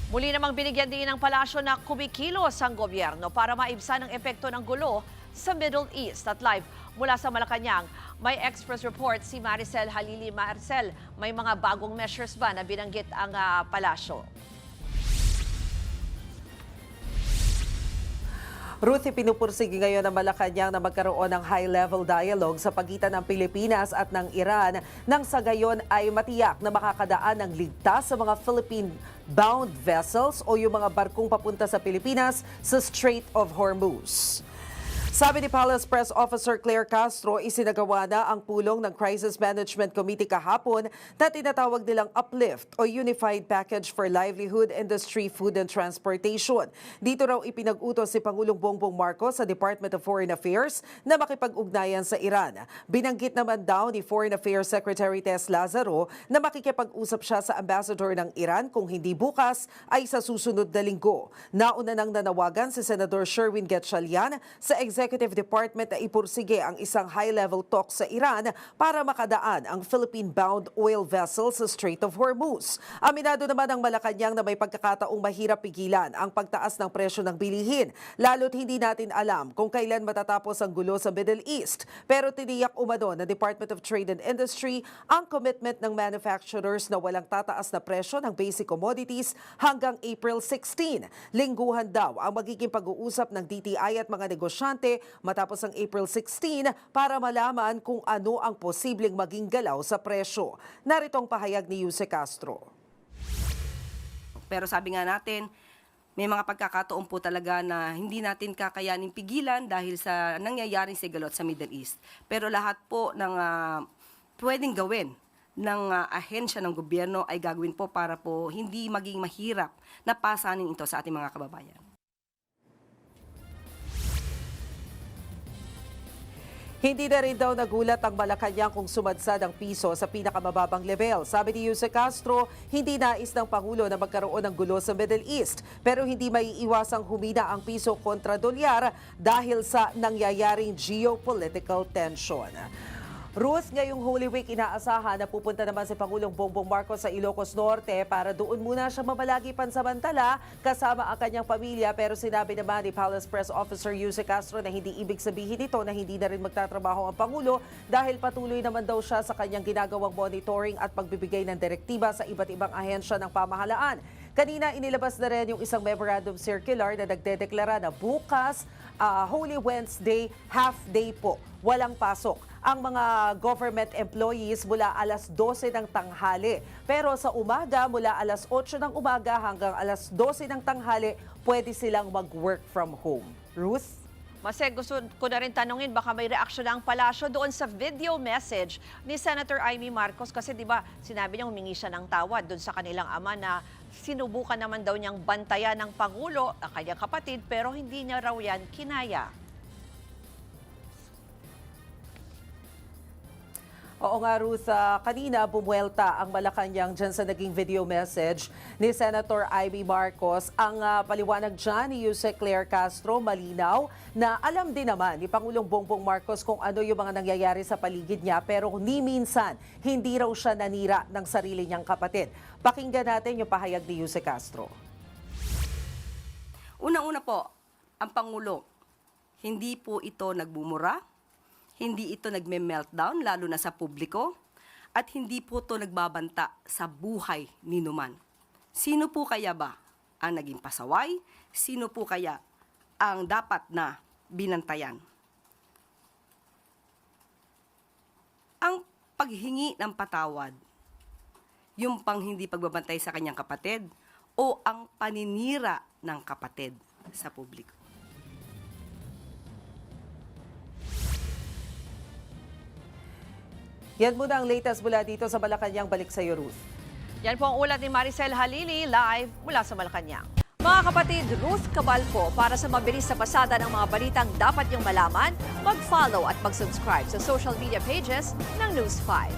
Muli namang binigyan din ng palasyo na kumikilos ang gobyerno para maibsan ang epekto ng gulo sa Middle East. At live mula sa Malacanang, may Express report si Maricel Halili. Maricel, may mga bagong measures ba na binanggit ang palasyo? Ruth, pinupursige ngayon ng Malacanang na magkaroon ng high-level dialogue sa pagitan ng Pilipinas at ng Iran nang sa gayon ay matiyak na makakadaan ng ligtas sa mga Philippine-bound vessels o yung mga barkong papunta sa Pilipinas sa Strait of Hormuz. Sabi ni Palace Press Officer Claire Castro, isinagawa na ang pulong ng Crisis Management Committee kahapon na tinatawag nilang Uplift o Unified Package for Livelihood, Industry, Food and Transportation. Dito raw ipinag-utos si Pangulong Bongbong Marcos sa Department of Foreign Affairs na makipag-ugnayan sa Iran. Binanggit naman daw ni Foreign Affairs Secretary Tess Lazaro na makikipag-usap siya sa ambassador ng Iran kung hindi bukas ay sa susunod na linggo. Nauna nang nanawagan si Senador Sherwin Gatchalian sa Executive Department na ipursige ang isang high-level talk sa Iran para makadaan ang Philippine-bound oil vessel sa Strait of Hormuz. Aminado naman ang Malacanang na may pagkakataong mahirap pigilan ang pagtaas ng presyo ng bilihin, lalo't hindi natin alam kung kailan matatapos ang gulo sa Middle East. Pero tiniyak umano ng Department of Trade and Industry ang commitment ng manufacturers na walang tataas na presyo ng basic commodities hanggang April 16. Lingguhan daw ang magiging pag-uusap ng DTI at mga negosyante matapos ang April 16 para malaman kung ano ang posibleng maging galaw sa presyo. Narito ang pahayag ni Yuse Castro. Pero sabi nga natin, may mga pagkakataon po talaga na hindi natin kakayanin pigilan dahil sa nangyayaring sigalot sa Middle East. Pero lahat po ng pwedeng gawin ng ahensya ng gobyerno ay gagawin po para po hindi maging mahirap na pasanin ito sa ating mga kababayan. Hindi na rin daw nagulat ang Malacanang kung sumadsad ang piso sa pinakamababang level. Sabi ni Yuse Castro, hindi nais ng Pangulo na magkaroon ng gulo sa Middle East. Pero hindi maiiwasang humina ang piso kontra dolyar dahil sa nangyayaring geopolitical tension. Ruth, ngayong Holy Week, inaasahan na pupunta naman si Pangulong Bongbong Marcos sa Ilocos Norte para doon muna siya mamalagi pansamantala kasama ang kanyang pamilya. Pero sinabi naman ni Palace Press Officer Yuse Castro na hindi ibig sabihin ito na hindi na rin magtatrabaho ang Pangulo dahil patuloy naman daw siya sa kanyang ginagawang monitoring at pagbibigay ng direktiba sa iba't ibang ahensya ng pamahalaan. Kanina inilabas na rin yung isang memorandum circular na nagdedeklara na bukas, Holy Wednesday, half day po. Walang pasok ang mga government employees mula alas 12 ng tanghali. Pero sa umaga, mula alas 8 ng umaga hanggang alas 12 ng tanghali, pwede silang mag-work from home. Ruth? Mase, gusto ko na rin tanungin, baka may reaksyon ng palasyo doon sa video message ni Senator Amy Marcos kasi di ba sinabi niya humingi siya ng tawad doon sa kanilang ama na sinubukan naman daw niyang bantayan ng Pangulo, ang kanyang kapatid, pero hindi niya raw yan kinaya. Oo nga, Ruth, kanina bumuelta ang Malacanang dyan sa naging video message ni Senator Amy Marcos. Ang paliwanag dyan ni Yuse Claire Castro, malinaw na alam din naman ni Pangulong Bongbong Marcos kung ano yung mga nangyayari sa paligid niya pero ni minsan hindi raw siya nanira ng sarili niyang kapatid. Pakinggan natin yung pahayag ni Yuse Castro. Unang-una po, ang Pangulo, hindi po ito nagbumura. Hindi ito nagme-meltdown, lalo na sa publiko, at hindi po ito nagbabanta sa buhay ni numan. Sino po kaya ba ang naging pasaway? Sino po kaya ang dapat na binantayan? Ang paghingi ng patawad, yung pang hindi pagbabantay sa kanyang kapatid, o ang paninira ng kapatid sa publiko. Yan muna ang latest mula dito sa Malacanang. Balik sa iyo, Ruth. Yan po ang ulat ni Maricel Halili live mula sa Malacanang. Mga kapatid, Ruth Cabalco, para sa mabilis na pasada ng mga balitang dapat niyong malaman, mag-follow at mag-subscribe sa social media pages ng News 5.